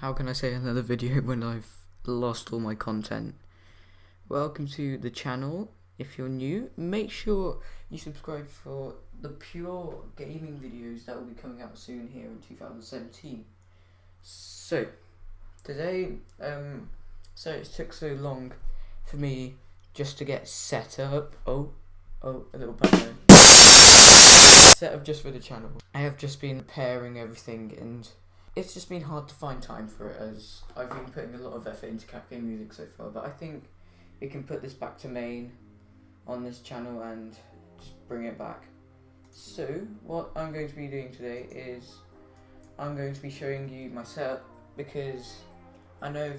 How can I say another video when I've lost all my content? Welcome to the channel. If you're new, make sure you subscribe for the pure gaming videos that will be coming out soon here in 2017. So, today, so it took so long for me just to get set up. Oh, a little bummer. Set up just for the channel. I have just been preparing everything and it's just been hard to find time for it, as I've been putting a lot of effort into cafe music so far, but I think we can put this back to main on this channel and just bring it back. So what I'm going to be doing today is I'm going to be showing you my setup, because I know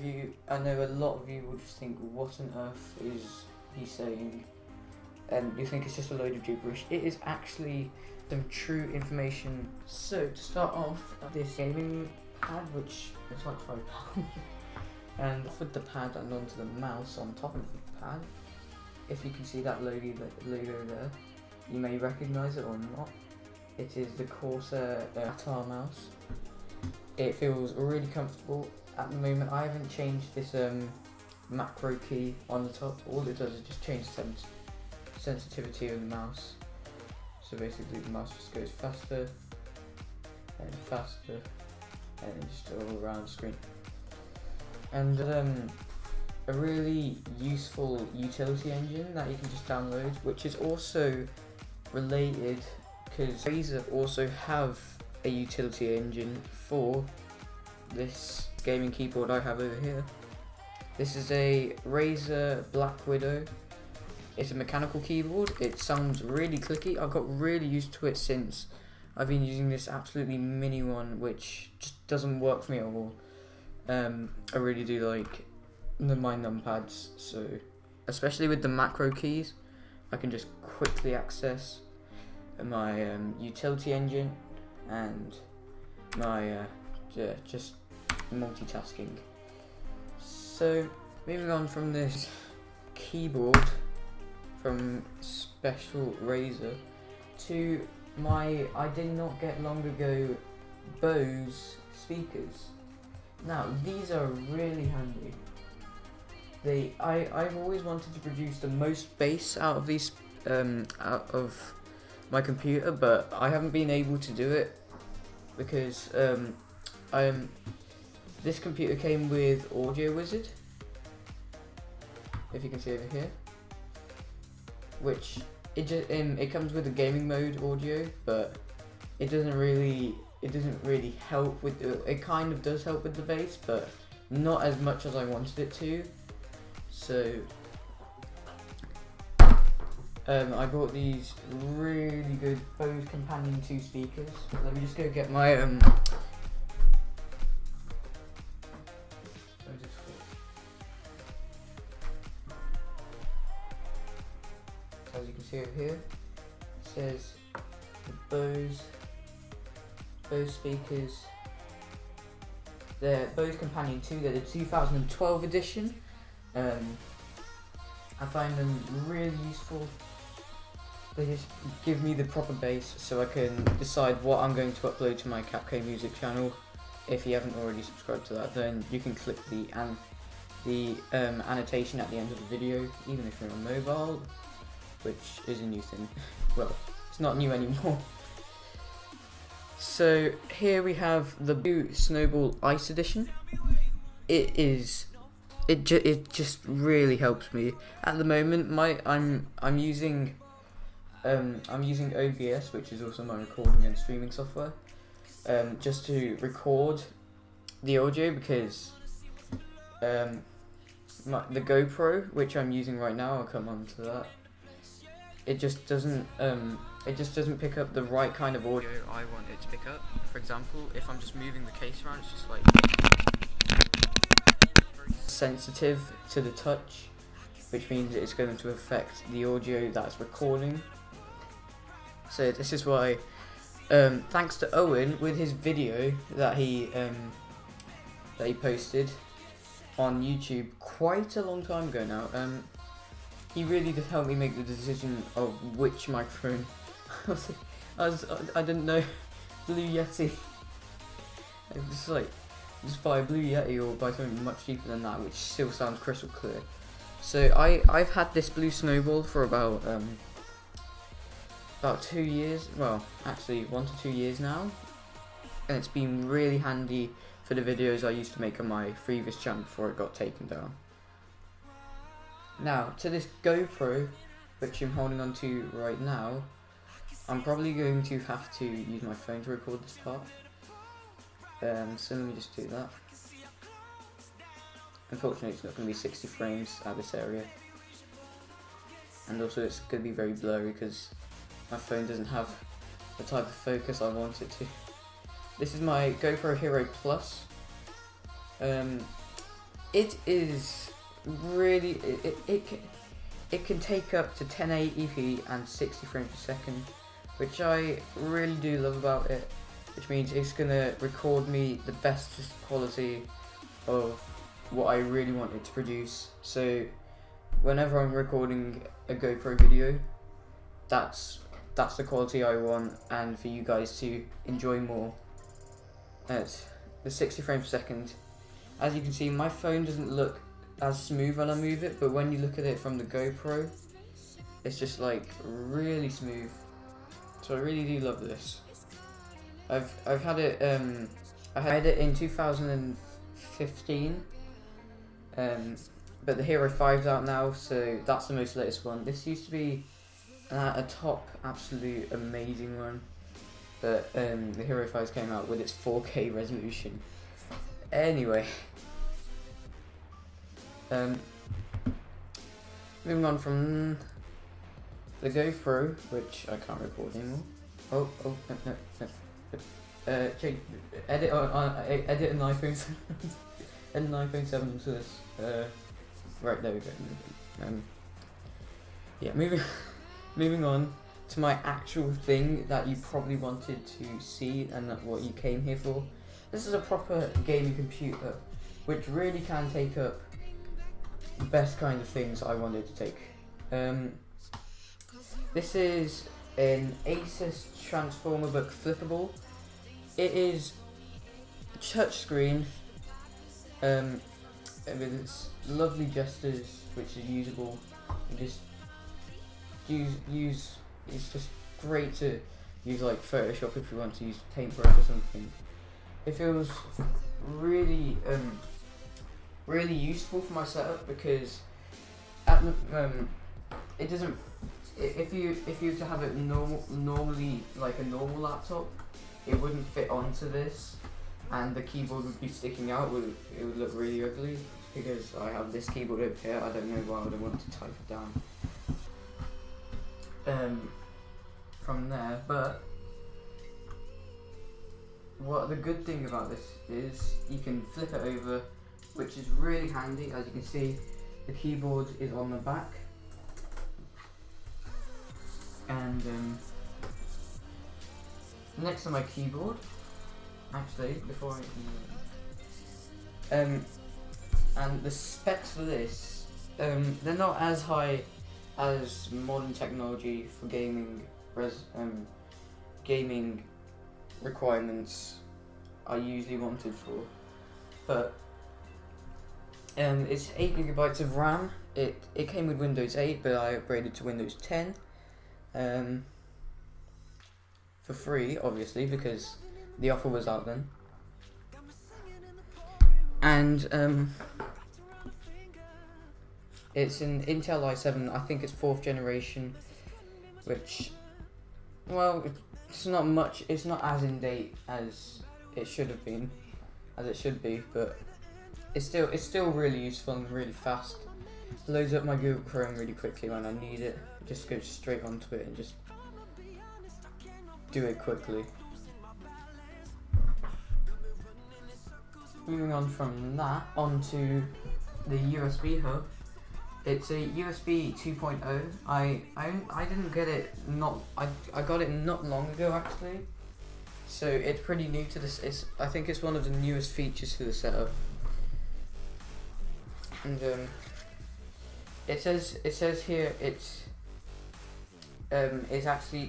a lot of you will just think, what on earth is he saying, and you think it's just a load of gibberish. It is actually some true information. So to start off, this gaming pad, which is like £5, and off with the pad and onto the mouse on top of the pad. If you can see that logo there, you may recognise it or not. It is the Corsair Atar mouse. It feels really comfortable. At the moment I haven't changed this macro key on the top. All it does is just change the sensitivity of the mouse. So basically the mouse just goes faster and faster and just all around the screen. And a really useful utility engine that you can just download, which is also related because Razer also have a utility engine for this gaming keyboard I have over here. This is a Razer Black Widow. It's a mechanical keyboard. It sounds really clicky. I've got really used to it since I've been using this absolutely mini one, which just doesn't work for me at all. I really do like my numpads, so especially with the macro keys, I can just quickly access my utility engine and my just multitasking. So moving on from this keyboard from special Razer to my I did not get long ago Bose speakers. Now these are really handy. I've always wanted to produce the most bass out of these out of my computer, but I haven't been able to do it because this computer came with Audio Wizard, if you can see over here, which it comes with a gaming mode audio, but it doesn't really help with it kind of does help with the bass, but not as much as I wanted it to. So I bought these really good Bose Companion 2 speakers. Let me just go get my as you can see over here, it says the Bose speakers. They're Bose Companion 2, they're the 2012 edition. I find them really useful. They just give me the proper bass so I can decide what I'm going to upload to my CapK Music channel. If you haven't already subscribed to that, then you can click the annotation at the end of the video, even if you're on mobile, which is a new thing. Well, it's not new anymore. So here we have the Blue Snowball Ice Edition. It just really helps me at the moment. I'm using OBS, which is also my recording and streaming software, just to record the audio, because the GoPro, which I'm using right now, I'll come on to that. It just doesn't pick up the right kind of audio I want it to pick up. For example, if I'm just moving the case around, it's just like very sensitive to the touch, which means it's going to affect the audio that's recording. So this is why, thanks to Owen with his video that he posted on YouTube quite a long time ago now, he really did help me make the decision of which microphone. I didn't know Blue Yeti. It's just like just buy a Blue Yeti or buy something much cheaper than that, which still sounds crystal clear. So I've had this blue snowball for about 2 years. Well, actually 1 to 2 years now, and it's been really handy for the videos I used to make on my previous channel before it got taken down. Now to this GoPro, which I'm holding on to right now, I'm probably going to have to use my phone to record this part. So let me just do that. Unfortunately, it's not going to be 60 frames at this area, and also it's going to be very blurry because my phone doesn't have the type of focus I want it to. This is my GoPro Hero Plus. It is really it can take up to 1080p and 60 frames per second, which I really do love about it. Which means it's gonna record me the best quality of what I really want it to produce. So whenever I'm recording a GoPro video, that's the quality I want, and for you guys to enjoy more. It's the 60 frames per second. As you can see, my phone doesn't look as smooth when I move it, but when you look at it from the GoPro, it's just like really smooth. So I really do love this. I've had it I had it in 2015, but the Hero 5's out now, so that's the most latest one. This used to be a top absolute amazing one, but the Hero 5 came out with its 4K resolution. Anyway, moving on from the GoPro, which I can't record anymore. No. Edit an iPhone 7. Edit an iPhone 7 into this. Right, there we go. Yeah, moving on to my actual thing that you probably wanted to see and what you came here for. This is a proper gaming computer, which really can take up the best kind of things I wanted to take. This is an Asus Transformer Book Flippable. It is touchscreen with its lovely gestures, which is usable. You just use. It's just great to use like Photoshop if you want to use paintbrush or something. It feels really really useful for my setup because it doesn't. If you were to have it normally like a normal laptop, it wouldn't fit onto this, and the keyboard would be sticking out. It would look really ugly because I have this keyboard over here. I don't know why I would want to type it down from there. But what the good thing about this is you can flip it over, which is really handy. As you can see, the keyboard is on the back, and next to my keyboard, actually, before I and the specs for this, they're not as high as modern technology for gaming requirements I usually wanted for, but it's 8GB of RAM. It came with Windows 8, but I upgraded to Windows 10 for free, obviously, because the offer was out then. And it's an Intel i7. I think it's 4th generation, which, well, it's not much. It's not as in date as it should have been, as it should be, but it's still really useful and really fast. It loads up my Google Chrome really quickly when I need it. Just go straight onto it and just do it quickly. Moving on from that onto the USB hub. It's a USB 2.0. I didn't get it I got it not long ago actually. So it's pretty new to this. I think it's one of the newest features to the setup. And it says here it's actually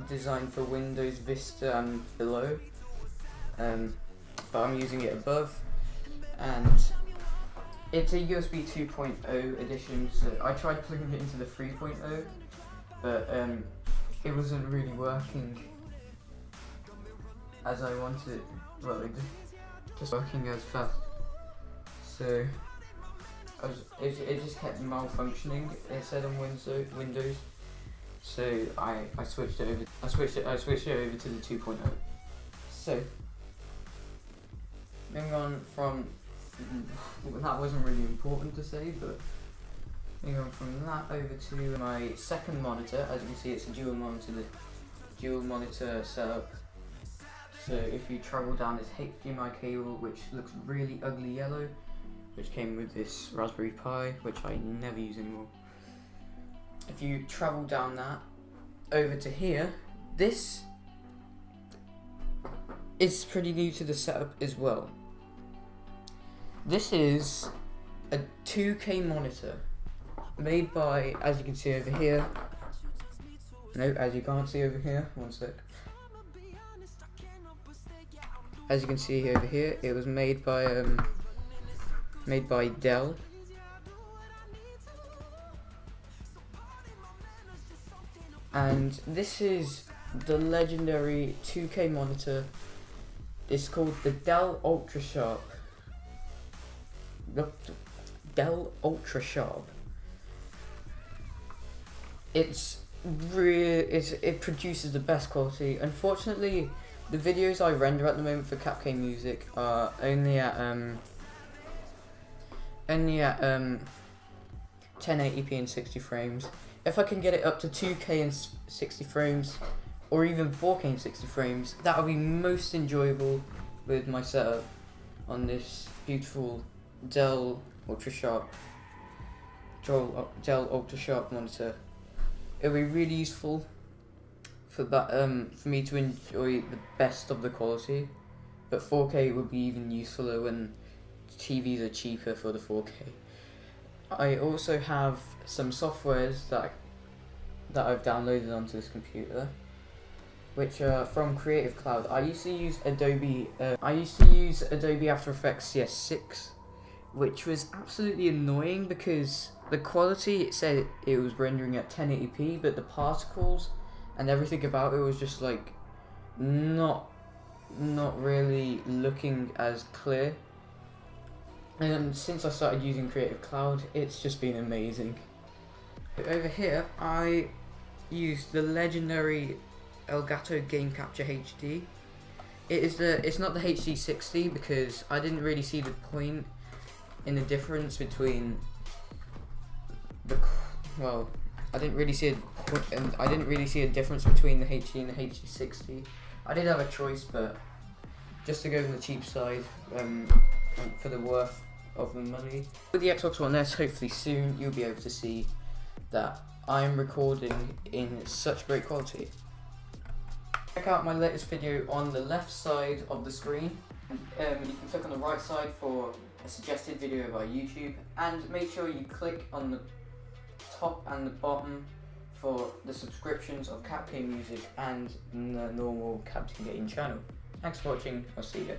designed for Windows Vista and below. But I'm using it above. and it's a USB 2.0 edition. So I tried plugging it into the 3.0, but it wasn't really working as I wanted. Well, it just working as fast. So it just kept malfunctioning. It said on Windows. So I switched it over. I switched it over to the 2.0. So moving on from that, wasn't really important to say, but moving on from that over to my second monitor. As you can see, it's a dual monitor setup. So if you travel down this HDMI cable, which looks really ugly yellow, which came with this Raspberry Pi, which I never use anymore. If you travel down that over to here, this is pretty new to the setup as well. This is a 2K monitor made by, as you can see over here. No, as you can't see over here. One sec. As you can see over here, it was made by Dell. And this is the legendary 2K monitor. It's called the Dell Ultra Sharp. The Dell Ultra Sharp. It produces the best quality. Unfortunately, the videos I render at the moment for Capk Music are only at 1080p and 60 frames. If I can get it up to 2K and 60 frames, or even 4K and 60 frames, that would be most enjoyable with my setup on this beautiful Dell Ultra Sharp monitor. It would be really useful for that, for me to enjoy the best of the quality, but 4K would be even usefuler when TVs are cheaper for the 4K. I also have some softwares that I've downloaded onto this computer, which are from Creative Cloud. I used to use Adobe After Effects CS6, which was absolutely annoying because the quality, it said it was rendering at 1080p, but the particles and everything about it was just like not really looking as clear. And since I started using Creative Cloud, it's just been amazing. Over here, I used the legendary Elgato Game Capture HD. It's not the HD60 because I didn't really see the point in the difference between I didn't really see a difference between the HD and the HD60. I did have a choice, but just to go on the cheap side, for the worth of the money. With the Xbox One S, hopefully soon you'll be able to see that I'm recording in such great quality. Check out my latest video on the left side of the screen. You can click on the right side for a suggested video by YouTube, and make sure you click on the top and the bottom for the subscriptions of Capk Music and the normal Captain Gaming channel. Thanks for watching, I'll see you.